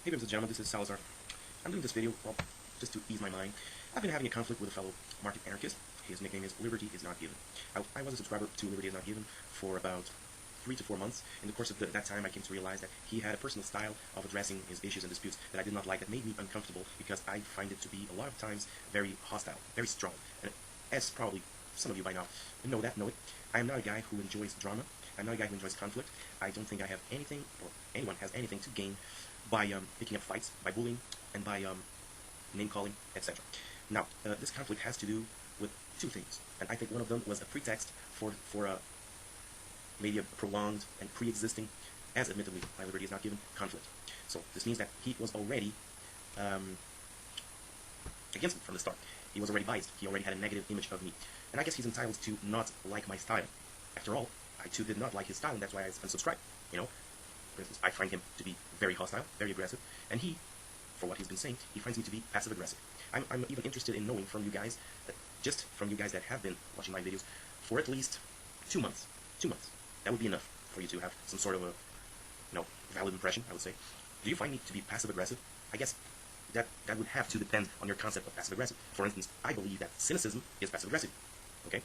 Hey, ladies and gentlemen, this is Salazar. I'm doing this video, well, just to ease my mind. I've been having a conflict with a fellow market anarchist. His nickname is Libertyisnotgiven. I was a subscriber to Libertyisnotgiven for about 3 to 4 months. In the course of that time, I came to realize that he had a personal style of addressing his issues and disputes that I did not like, that made me uncomfortable, because I find it to be a lot of times very hostile, very strong. And as probably some of you by now know it, I am not a guy who enjoys drama. I'm not a guy who enjoys conflict. I don't think I have anything, or anyone has anything to gain by picking up fights, by bullying, and by name-calling, etc. Now, this conflict has to do with two things, and I think one of them was a pretext for maybe a prolonged and pre-existing, as admittedly my liberty is not given, conflict. So this means that he was already against me from the start. He was already biased. He already had a negative image of me. And I guess he's entitled to not like my style. After all, I too did not like his style, and that's why I unsubscribed. You know, for instance, I find him to be very hostile, very aggressive, and he, for what he's been saying, he finds me to be passive-aggressive. I'm even interested in knowing from you guys, just from you guys that have been watching my videos for at least 2 months. 2 months. That would be enough for you to have some sort of a, valid impression, I would say. Do you find me to be passive-aggressive? I guess that would have to depend on your concept of passive-aggressive. For instance, I believe that cynicism is passive-aggressive. Okay?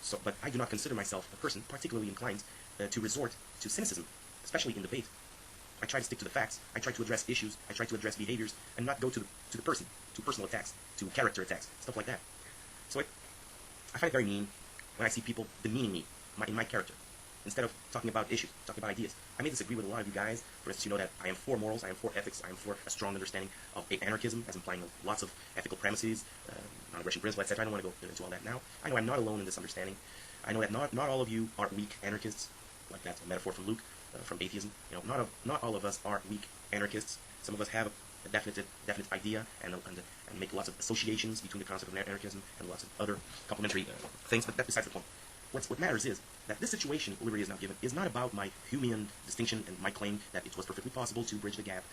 So, but I do not consider myself a person particularly inclined to resort to cynicism, especially in debate. I try to stick to the facts. I try to address issues. I try to address behaviors, and not go to the person, to personal attacks, to character attacks, stuff like that. So I find it very mean when I see people demeaning me in my character, instead of talking about issues, talking about ideas. I may disagree with a lot of you guys. For instance, you know that I am for morals, I am for ethics, I am for a strong understanding of anarchism, as implying lots of ethical premises, non-aggression principle, etc. I don't want to go into all that now. I know I'm not alone in this understanding. I know that not all of you are weak anarchists, like that's a metaphor from Luke, from atheism. Not all of us are weak anarchists. Some of us have a definite idea and make lots of associations between the concept of anarchism and lots of other complementary things, but that's besides the point. What matters is that this situation, liberty is not given, is not about my Humean distinction and my claim that it was perfectly possible to bridge the gap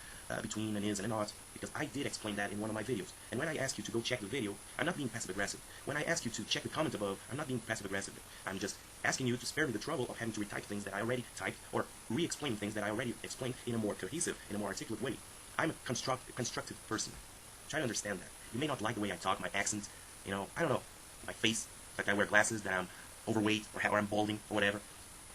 between an is and an ought, because I did explain that in one of my videos. And when I ask you to go check the video, I'm not being passive-aggressive. When I ask you to check the comment above, I'm not being passive-aggressive. I'm just asking you to spare me the trouble of having to retype things that I already typed, or re-explain things that I already explained in a more cohesive, in a more articulate way. I'm a constructive person. Try to understand that. You may not like the way I talk, my accent, I don't know, my face, like I wear glasses, that I'm overweight, or I'm balding, or whatever.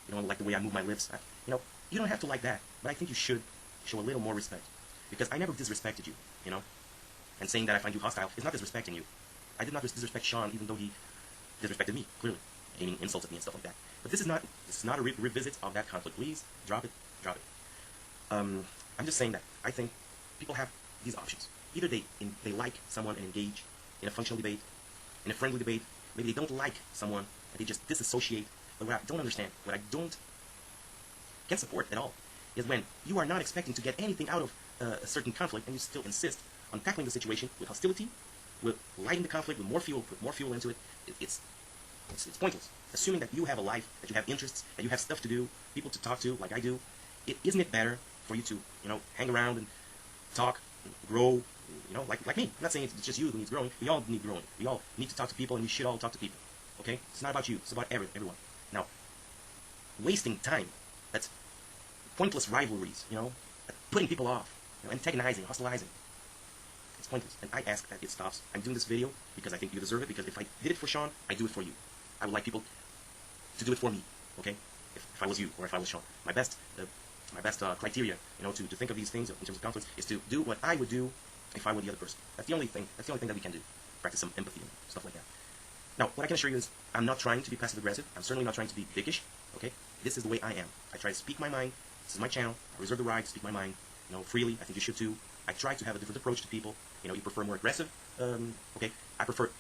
You don't like the way I move my lips. You don't have to like that, but I think you should show a little more respect. Because I never disrespected you, And saying that I find you hostile is not disrespecting you. I did not disrespect Sean, even though he disrespected me, clearly, aiming insults at me and stuff like that. But this is not a revisit of that conflict. Please, drop it. I'm just saying that I think people have these options. Either they like someone and engage in a functional debate, in a friendly debate. Maybe they don't like someone and they just disassociate. But what I don't understand, what I can't support at all, is when you are not expecting to get anything out of a certain conflict, and you still insist on tackling the situation with hostility, with lighting the conflict, with more fuel, put more fuel into it. It's pointless. Assuming that you have a life, that you have interests, that you have stuff to do, people to talk to, like I do, isn't it better for you to, hang around and talk, and grow, like me. I'm not saying it's just you who needs growing. We all need growing. We all need to talk to people, and we should all talk to people. Okay? It's not about you. It's about everyone. Now, wasting time, that's pointless rivalries, putting people off, antagonizing, hostilizing. It's pointless, and I ask that it stops. I'm doing this video because I think you deserve it, because if I did it for Sean, I do it for you. I would like people to do it for me, okay? If I was you, or if I was Sean. My best criteria, to think of these things in terms of conflicts, is to do what I would do if I were the other person. That's the only thing that we can do. Practice some empathy and stuff like that. Now, what I can assure you is, I'm not trying to be passive-aggressive. I'm certainly not trying to be dickish, okay? This is the way I am. I try to speak my mind. This is my channel. I reserve the right to speak my mind, freely. I think you should too. I try to have a different approach to people. You prefer more aggressive. Okay. I prefer,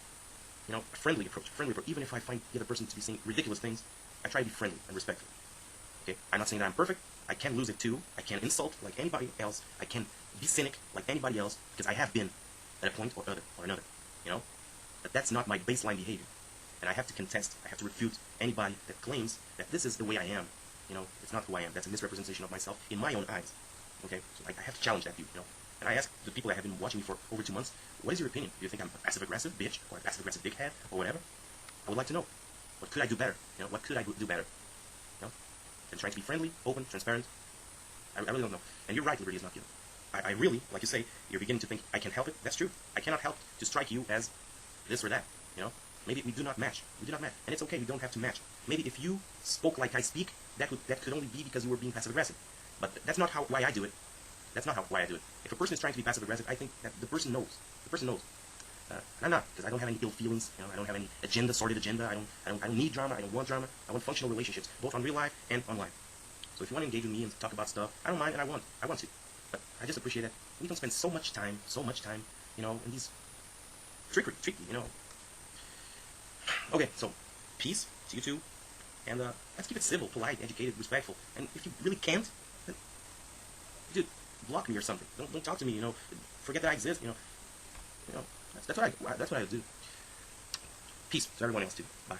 a friendly approach. Even if I find the other person to be saying ridiculous things, I try to be friendly and respectful. Okay. I'm not saying that I'm perfect. I can lose it too. I can insult like anybody else. I can be cynic like anybody else, because I have been at a point or another. But that's not my baseline behavior. And I have to contest, I have to refute anybody that claims that this is the way I am. It's not who I am. That's a misrepresentation of myself in my own eyes. Okay? So I have to challenge that view, And I ask the people that have been watching me for over 2 months, what is your opinion? Do you think I'm a passive-aggressive bitch, or a passive-aggressive dickhead, or whatever? I would like to know. What could I do better? What could I do better? I'm trying to be friendly, open, transparent. I really don't know. And you're right, liberty is not given. I really, like you say, you're beginning to think, I can help it. That's true. I cannot help to strike you as this or that, you know? Maybe we do not match. We do not match. And it's okay, we don't have to match. Maybe if you spoke like I speak, that could only be because you were being passive-aggressive. But that's not why I do it. That's not why I do it. If a person is trying to be passive-aggressive, I think that the person knows. The person knows. And I'm not, because I don't have any ill feelings. You know, I don't have any sordid agenda. I don't need drama. I don't want drama. I want functional relationships, both on real life and online. So if you want to engage with me and talk about stuff, I don't mind, and I want to. But I just appreciate that we don't spend so much time, you know, in these tricky, you know. Okay, so peace to you too, and let's keep it civil, polite, educated, respectful. And if you really can't, then dude, block me or something. Don't talk to me. You know, forget that I exist. You know, that's what I do. Peace to everyone else too. Bye.